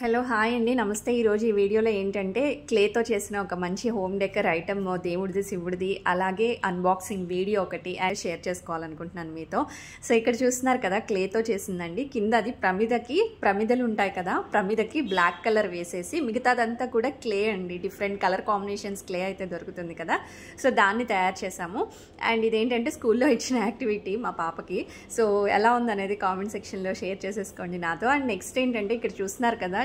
Hello hi అండి నమస్తే. ఈరోజు ఈ వీడియోలో ఏంటంటే క్లేతో చేసిన ఒక మంచి హోమ్ డెకర్ ఐటమ్ దేవుడిది శివుడిది అలాగే అన్బాక్సింగ్ వీడియో ఒకటి షేర్ చేసుకోవాలనుకుంటున్నాను మీతో. సో ఇక్కడ చూస్తున్నారు కదా క్లేతో చేసిందండి. కింద అది ప్రమిదలు ఉంటాయి కదా, ప్రమిదకి బ్లాక్ కలర్ వేసేసి మిగతాదంతా కూడా క్లే అండి. డిఫరెంట్ కలర్ కాంబినేషన్స్ క్లే అయితే దొరుకుతుంది కదా, సో దాన్ని తయారు చేసాము. అండ్ ఇదేంటంటే స్కూల్లో ఇచ్చిన యాక్టివిటీ మా పాపకి. సో ఎలా ఉందనేది కామెంట్ సెక్షన్లో షేర్ చేసేసుకోండి నాతో. అండ్ నెక్స్ట్ ఏంటంటే ఇక్కడ చూస్తున్నారు కదా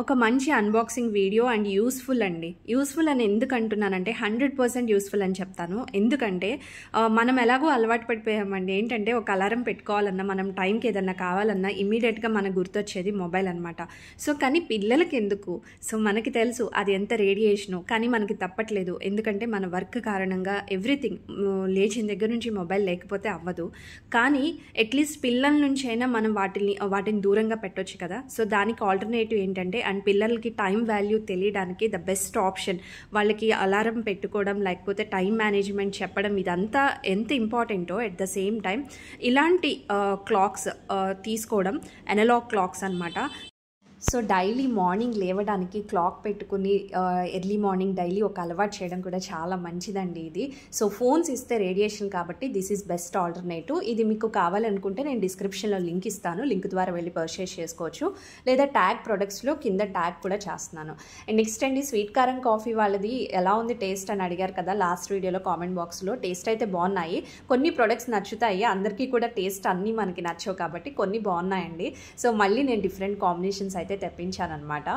ఒక మంచి అన్బాక్సింగ్ వీడియో అండ్ యూస్ఫుల్ అండి. యూస్ఫుల్ అని ఎందుకు అంటున్నానంటే 100% యూస్ఫుల్ అని చెప్తాను. ఎందుకంటే మనం ఎలాగో అలవాటు పడిపోయామండి. ఏంటంటే ఒక అలారం పెట్టుకోవాలన్నా, మనం టైంకి ఏదన్నా కావాలన్నా ఇమీడియట్గా మనకు గుర్తొచ్చేది మొబైల్ అనమాట. సో కానీ పిల్లలకి ఎందుకు? సో మనకి తెలుసు అది ఎంత రేడియేషను, కానీ మనకి తప్పట్లేదు. ఎందుకంటే మన వర్క్ కారణంగా ఎవ్రీథింగ్ లేచిన దగ్గర నుంచి మొబైల్ లేకపోతే అవ్వదు. కానీ అట్లీస్ట్ పిల్లల నుంచి అయినా మనం వాటిని దూరంగా పెట్టొచ్చు కదా. సో దానికి ఆల్టర్నేటివ్ ఏంటంటే, అండ్ పిల్లలకి టైం వాల్యూ తెలియడానికి ద బెస్ట్ ఆప్షన్ వాళ్ళకి అలారం పెట్టుకోవడం, లేకపోతే టైం మేనేజ్మెంట్ చెప్పడం, ఇదంతా ఎంత ఇంపార్టెంటో ఎట్ ద సేమ్ టైం ఇలాంటి క్లాక్స్ తీసుకోవడం, అనలాగ్ క్లాక్స్ అనమాట. సో డైలీ మార్నింగ్ లేవడానికి క్లాక్ పెట్టుకుని ఎర్లీ మార్నింగ్ డైలీ ఒక అలవాటు చేయడం కూడా చాలా మంచిదండి ఇది. సో ఫోన్స్ ఇస్తే రేడియేషన్ కాబట్టి దిస్ ఈజ్ బెస్ట్ ఆల్టర్నేటివ్. ఇది మీకు కావాలనుకుంటే నేను డిస్క్రిప్షన్లో లింక్ ఇస్తాను, లింక్ ద్వారా వెళ్ళి పర్చేస్ చేసుకోవచ్చు. లేదా ట్యాగ్ ప్రొడక్ట్స్లో కింద ట్యాగ్ కూడా చేస్తున్నాను. అండ్ నెక్స్ట్ అండి స్వీట్ కారం కాఫీ వాళ్ళది ఎలా ఉంది టేస్ట్ అని అడిగారు కదా లాస్ట్ వీడియోలో కామెంట్ బాక్స్లో. టేస్ట్ అయితే బాగున్నాయి. కొన్ని ప్రొడక్ట్స్ నచ్చుతాయి, అందరికీ కూడా టేస్ట్ అన్నీ మనకి నచ్చవు కాబట్టి కొన్ని బాగున్నాయండి. సో మళ్ళీ నేను డిఫరెంట్ కాంబినేషన్స్ అయితే తెప్పించానమాట.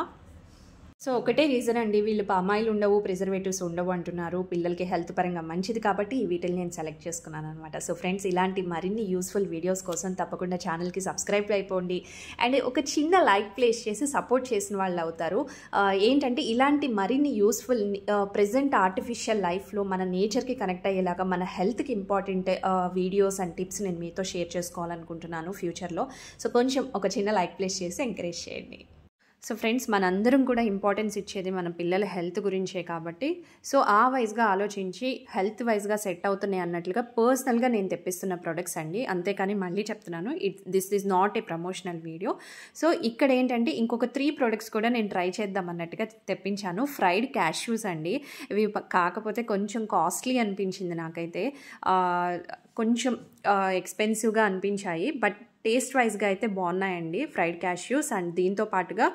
సో ఒకటే రీజన్ అండి, వీళ్ళు పామాయిల్ ఉండవు, ప్రిజర్వేటివ్స్ ఉండవు అంటున్నారు. పిల్లలకి హెల్త్ పరంగా మంచిది కాబట్టి వీటిని నేను సెలెక్ట్ చేసుకున్నాను అనమాట. సో ఫ్రెండ్స్, ఇలాంటి మరిన్ని యూస్ఫుల్ వీడియోస్ కోసం తప్పకుండా ఛానల్కి సబ్స్క్రైబ్ అయిపోండి. అండ్ ఒక చిన్న లైక్ ప్లేస్ చేసి సపోర్ట్ చేసిన వాళ్ళు అవుతారు. ఏంటంటే ఇలాంటి మరిన్ని యూస్ఫుల్ ప్రెజెంట్ ఆర్టిఫిషియల్ లైఫ్లో మన నేచర్కి కనెక్ట్ అయ్యేలాగా, మన హెల్త్కి ఇంపార్టెంట్ వీడియోస్ అండ్ టిప్స్ నేను మీతో షేర్ చేసుకోవాలనుకుంటున్నాను ఫ్యూచర్లో. సో కొంచెం ఒక చిన్న లైక్ ప్లేస్ చేసి ఎంకరేజ్ చేయండి. సో ఫ్రెండ్స్, మనందరం కూడా ఇంపార్టెన్స్ ఇచ్చేది మన పిల్లల హెల్త్ గురించే కాబట్టి, సో ఆ వైజ్గా ఆలోచించి హెల్త్ వైజ్గా సెట్ అవుతున్నాయి అన్నట్లుగా పర్సనల్గా నేను తెప్పిస్తున్న ప్రొడక్ట్స్ అండి. అంతేకాని మళ్ళీ చెప్తున్నాను, this is not a promotional video. So ఇక్కడ ఏంటంటే ఇంకొక 3 ప్రొడక్ట్స్ కూడా నేను ట్రై చేద్దాం అన్నట్టుగా తెప్పించాను. ఫ్రైడ్ క్యాష్యూస్ అండి. ఇవి కాకపోతే కొంచెం కాస్ట్లీ అనిపించింది నాకైతే, కొంచెం ఎక్స్పెన్సివ్గా అనిపించాయి. బట్ టేస్ట్ వైజ్గా అయితే బాగున్నాయండి ఫ్రైడ్ క్యాష్యూస్. అండ్ దీంతో పాటుగా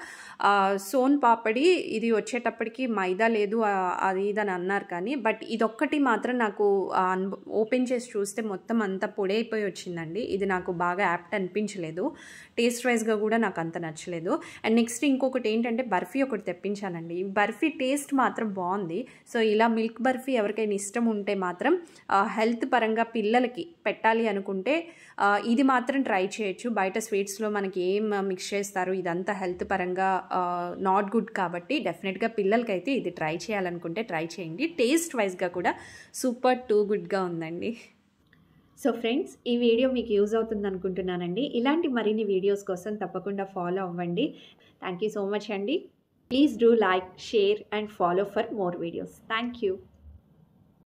సోన్ పాపడి, ఇది వచ్చేటప్పటికి మైదా లేదు అది ఇదని అన్నారు, కానీ బట్ ఇదొక్కటి మాత్రం నాకు ఓపెన్ చేసి చూస్తే మొత్తం అంతా పొడి అయిపోయి వచ్చిందండి. ఇది నాకు బాగా యాప్ట్ అనిపించలేదు, టేస్ట్ వైజ్గా కూడా నాకు అంత నచ్చలేదు. అండ్ నెక్స్ట్ ఇంకొకటి ఏంటంటే బర్ఫీ ఒకటి తెప్పించానండి. బర్ఫీ టేస్ట్ మాత్రం బాగుంది. సో ఇలా మిల్క్ బర్ఫీ ఎవరికైనా ఇష్టం ఉంటే మాత్రం, హెల్త్ పరంగా పిల్లలకి పెట్టాలి అనుకుంటే ఇది మాత్రం ట్రై చేయొచ్చు. బయట స్వీట్స్లో మనకి ఏం మిక్స్ చేస్తారు, ఇదంతా హెల్త్ పరంగా నాట్ గుడ్ కాబట్టి డెఫినెట్గా పిల్లలకైతే ఇది ట్రై చేయాలనుకుంటే ట్రై చేయండి. టేస్ట్ వైజ్గా కూడా సూపర్ టూ గుడ్గా ఉందండి. సో ఫ్రెండ్స్, ఈ వీడియో మీకు యూజ్ అవుతుంది అనుకుంటున్నానండి. ఇలాంటి మరిన్ని వీడియోస్ కోసం తప్పకుండా ఫాలో అవ్వండి. థ్యాంక్ యూ సో మచ్ అండి. Please do like, share and follow for more videos. Thank you.